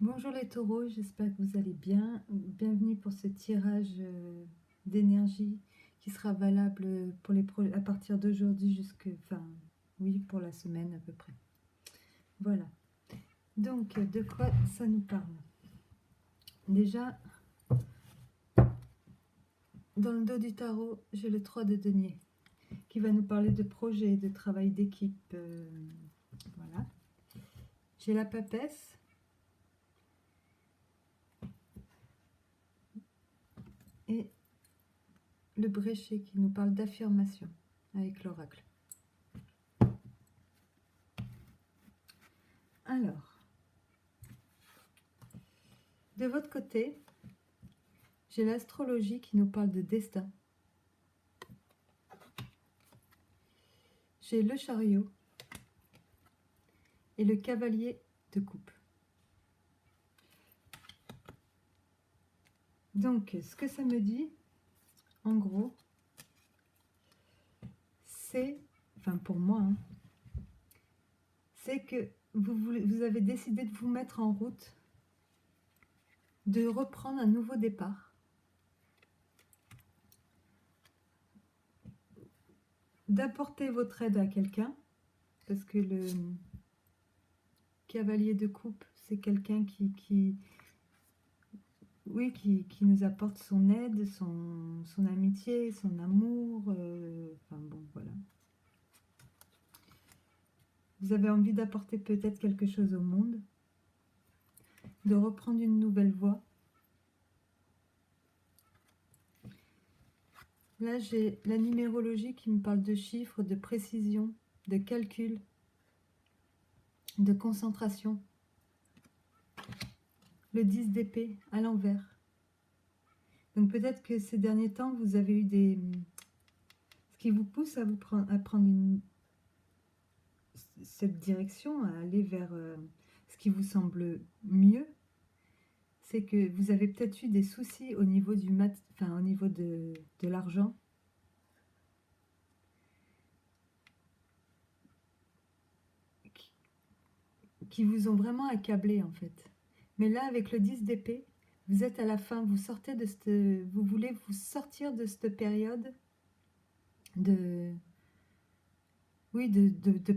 Bonjour les taureaux, j'espère que vous allez bien. Bienvenue pour ce tirage d'énergie qui sera valable pour à partir d'aujourd'hui oui, pour la semaine à peu près. Voilà. Donc, de quoi ça nous parle? Déjà, dans le dos du tarot, j'ai le 3 de denier qui va nous parler de projet, de travail d'équipe. Voilà. J'ai la papesse. Et le bréchet qui nous parle d'affirmation avec l'oracle. Alors, de votre côté, j'ai l'astrologie qui nous parle de destin. J'ai le chariot et le cavalier de coupe. Donc, ce que ça me dit, en gros, c'est, enfin pour moi, c'est que vous avez décidé de vous mettre en route, de reprendre un nouveau départ, d'apporter votre aide à quelqu'un, parce que le cavalier de coupe, c'est quelqu'un qui nous apporte son aide, son amitié, son amour, enfin bon, voilà. Vous avez envie d'apporter peut-être quelque chose au monde, de reprendre une nouvelle voie. Là, j'ai la numérologie qui me parle de chiffres, de précision, de calcul, de concentration. Le 10 d'épée à l'envers. Donc peut-être que ces derniers temps, vous avez eu ce qui vous pousse à prendre cette direction, à aller vers ce qui vous semble mieux, c'est que vous avez peut-être eu des soucis au niveau au niveau de l'argent. Qui vous ont vraiment accablé en fait. Mais là, avec le 10 d'épée, vous êtes à la fin, vous voulez vous sortir de cette période de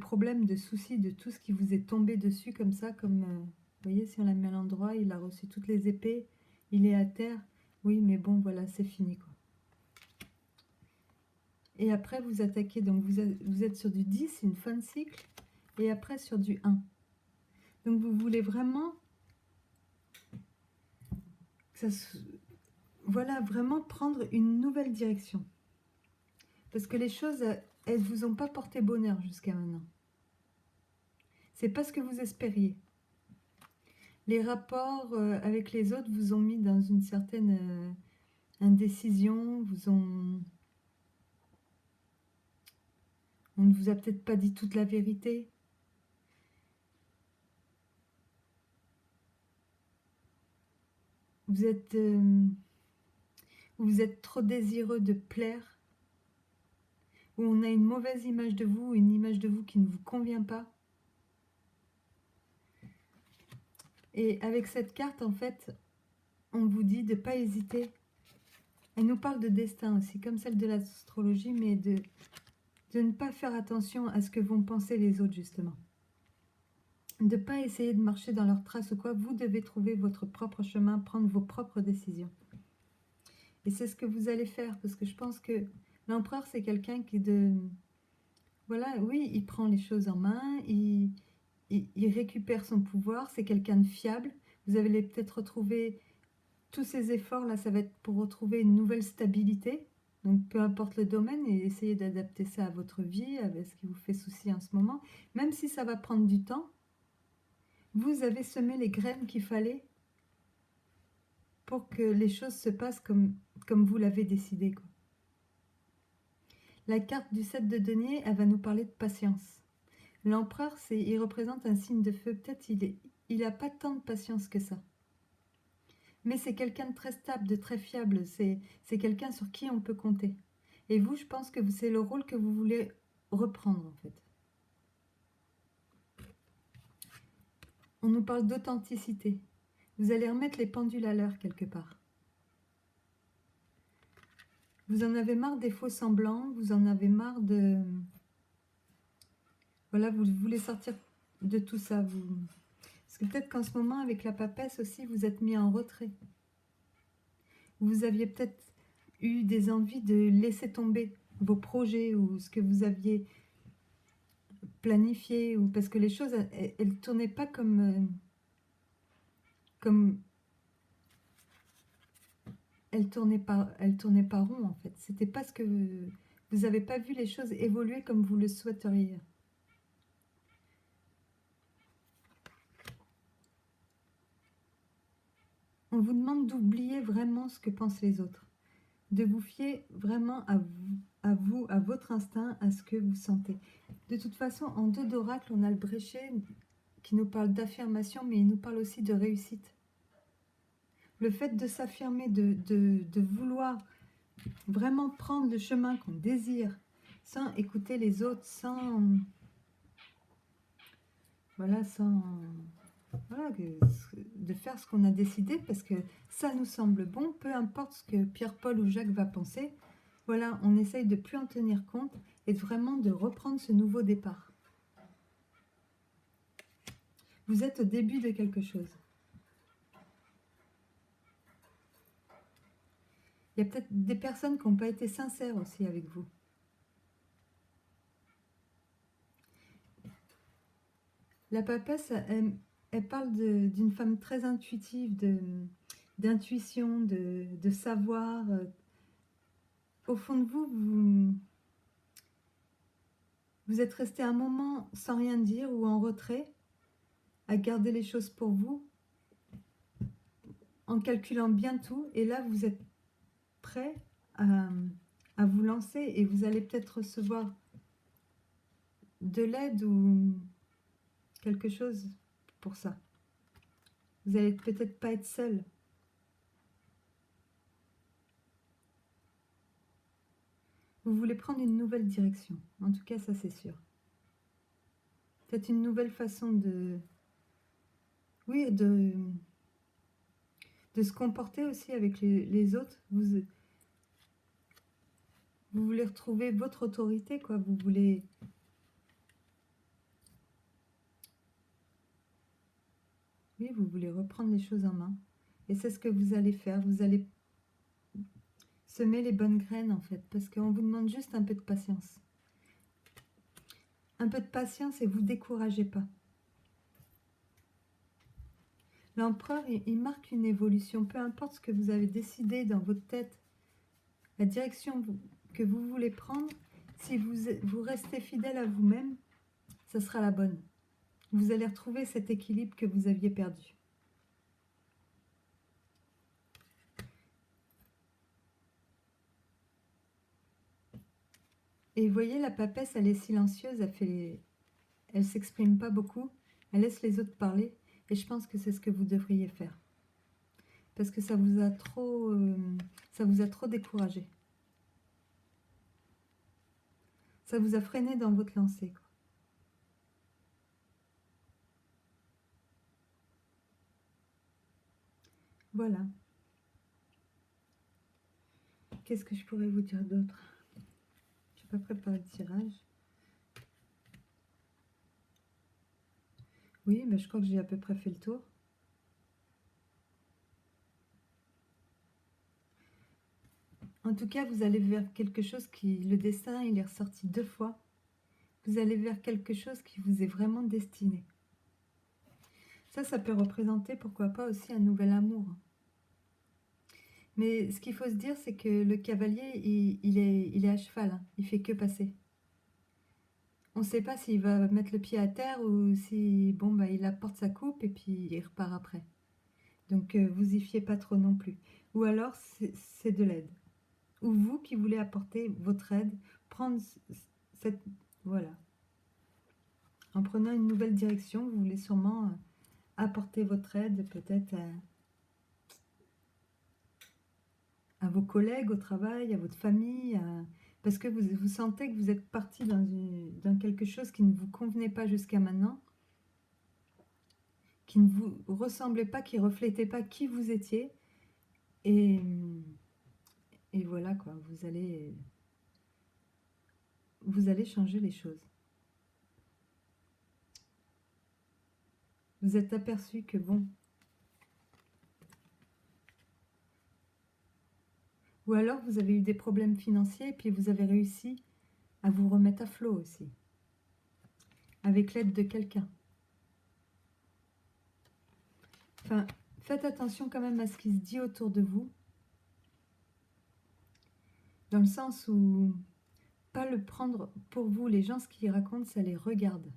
problèmes, de soucis, de tout ce qui vous est tombé dessus comme ça, vous voyez, si on la met à l'endroit, il a reçu toutes les épées, il est à terre, oui, mais bon, voilà, c'est fini, quoi. Et après, vous attaquez, donc vous êtes sur du 10, une fin de cycle, et après sur du 1. Donc vous voulez vraiment voilà, vraiment prendre une nouvelle direction. Parce que les choses, elles ne vous ont pas porté bonheur jusqu'à maintenant. C'est pas ce que vous espériez. Les rapports avec les autres vous ont mis dans une certaine indécision, on ne vous a peut-être pas dit toute la vérité. Vous êtes trop désireux de plaire, ou on a une mauvaise image de vous, une image de vous qui ne vous convient pas. Et avec cette carte, en fait, on vous dit de ne pas hésiter. Elle nous parle de destin aussi, comme celle de l'astrologie, mais de ne pas faire attention à ce que vont penser les autres, justement. De ne pas essayer de marcher dans leurs traces ou quoi. Vous devez trouver votre propre chemin, prendre vos propres décisions. Et c'est ce que vous allez faire, parce que je pense que l'empereur, c'est quelqu'un voilà, oui, il prend les choses en main, il récupère son pouvoir, c'est quelqu'un de fiable. Vous allez peut-être retrouver tous ces efforts-là, ça va être pour retrouver une nouvelle stabilité. Donc, peu importe le domaine, et essayez d'adapter ça à votre vie, à ce qui vous fait souci en ce moment. Même si ça va prendre du temps, vous avez semé les graines qu'il fallait pour que les choses se passent comme vous l'avez décidé, quoi. La carte du 7 de denier, elle va nous parler de patience. L'empereur, il représente un signe de feu. Peut-être il n'a pas tant de patience que ça. Mais c'est quelqu'un de très stable, de très fiable. C'est quelqu'un sur qui on peut compter. Et vous, je pense que c'est le rôle que vous voulez reprendre, en fait. On nous parle d'authenticité. Vous allez remettre les pendules à l'heure quelque part. Vous en avez marre des faux semblants, vous en avez marre de... Voilà, vous voulez sortir de tout ça. Parce que peut-être qu'en ce moment, avec la papesse aussi, vous êtes mis en retrait. Vous aviez peut-être eu des envies de laisser tomber vos projets ou ce que vous aviez planifié, ou parce que les choses, elles ne tournaient pas comme elles tournaient pas rond en fait. C'était pas ce que vous n'avez pas vu les choses évoluer comme vous le souhaiteriez. On vous demande d'oublier vraiment ce que pensent les autres, de vous fier vraiment à vous, à votre instinct, à ce que vous sentez. De toute façon, en dos d'oracle, on a le bréchet qui nous parle d'affirmation, mais il nous parle aussi de réussite. Le fait de s'affirmer, de vouloir vraiment prendre le chemin qu'on désire, sans écouter les autres, voilà, de faire ce qu'on a décidé, parce que ça nous semble bon, peu importe ce que Pierre, Paul ou Jacques va penser. Voilà, on essaye de plus en tenir compte et vraiment de reprendre ce nouveau départ. Vous êtes au début de quelque chose. Il y a peut-être des personnes qui n'ont pas été sincères aussi avec vous. La papesse, elle parle d'une femme très intuitive, d'intuition, de savoir. Au fond de vous, vous êtes resté un moment sans rien dire ou en retrait, à garder les choses pour vous, en calculant bien tout. Et là, vous êtes prêt à vous lancer et vous allez peut-être recevoir de l'aide ou quelque chose pour ça. Vous allez peut-être pas être seul. Vous voulez prendre une nouvelle direction. En tout cas, ça c'est sûr. Peut-être une nouvelle façon de... Oui, de se comporter aussi avec les autres. Vous voulez retrouver votre autorité, quoi. Vous voulez... Oui, vous voulez reprendre les choses en main. Et c'est ce que vous allez faire. Vous allez semer les bonnes graines, en fait. Parce qu'on vous demande juste un peu de patience. Un peu de patience et vous découragez pas. L'empereur, il marque une évolution. Peu importe ce que vous avez décidé dans votre tête, la direction que vous voulez prendre, si vous restez fidèle à vous-même, ça sera la bonne. Vous allez retrouver cet équilibre que vous aviez perdu. Et vous voyez, la papesse, elle est silencieuse, elle s'exprime pas beaucoup, elle laisse les autres parler, et je pense que c'est ce que vous devriez faire. Parce que ça vous a trop découragé. Ça vous a freiné dans votre lancée, quoi. Voilà. Qu'est-ce que je pourrais vous dire d'autre? Je n'ai pas préparé le tirage. Oui, mais je crois que j'ai à peu près fait le tour. En tout cas, vous allez vers quelque chose qui... Le destin, il est ressorti 2 fois. Vous allez vers quelque chose qui vous est vraiment destiné. Ça peut représenter, pourquoi pas, aussi un nouvel amour. Mais ce qu'il faut se dire, c'est que le cavalier, il est à cheval, hein. Il fait que passer. On ne sait pas s'il va mettre le pied à terre ou si, bon, bah, il apporte sa coupe et puis il repart après. Donc, vous y fiez pas trop non plus. Ou alors, c'est de l'aide. Ou vous qui voulez apporter votre aide, prendre cette... Voilà. En prenant une nouvelle direction, vous voulez sûrement apporter votre aide peut-être à vos collègues au travail, à votre famille, parce que vous sentez que vous êtes parti dans quelque chose qui ne vous convenait pas jusqu'à maintenant, qui ne vous ressemblait pas, qui ne reflétait pas qui vous étiez. Et voilà quoi, vous allez changer les choses. Vous êtes aperçu que bon, ou alors vous avez eu des problèmes financiers et puis vous avez réussi à vous remettre à flot aussi, avec l'aide de quelqu'un. Enfin, faites attention quand même à ce qui se dit autour de vous, dans le sens où, pas le prendre pour vous, les gens, ce qu'ils racontent, ça les regarde.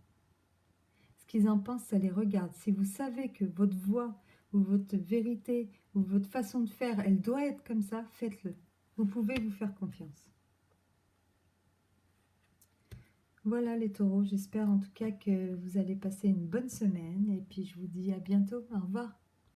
Ce qu'ils en pensent, ça les regarde. Si vous savez que votre voix, ou votre vérité, ou votre façon de faire, elle doit être comme ça, faites-le. Vous pouvez vous faire confiance. Voilà les taureaux, j'espère en tout cas que vous allez passer une bonne semaine et puis je vous dis à bientôt, au revoir.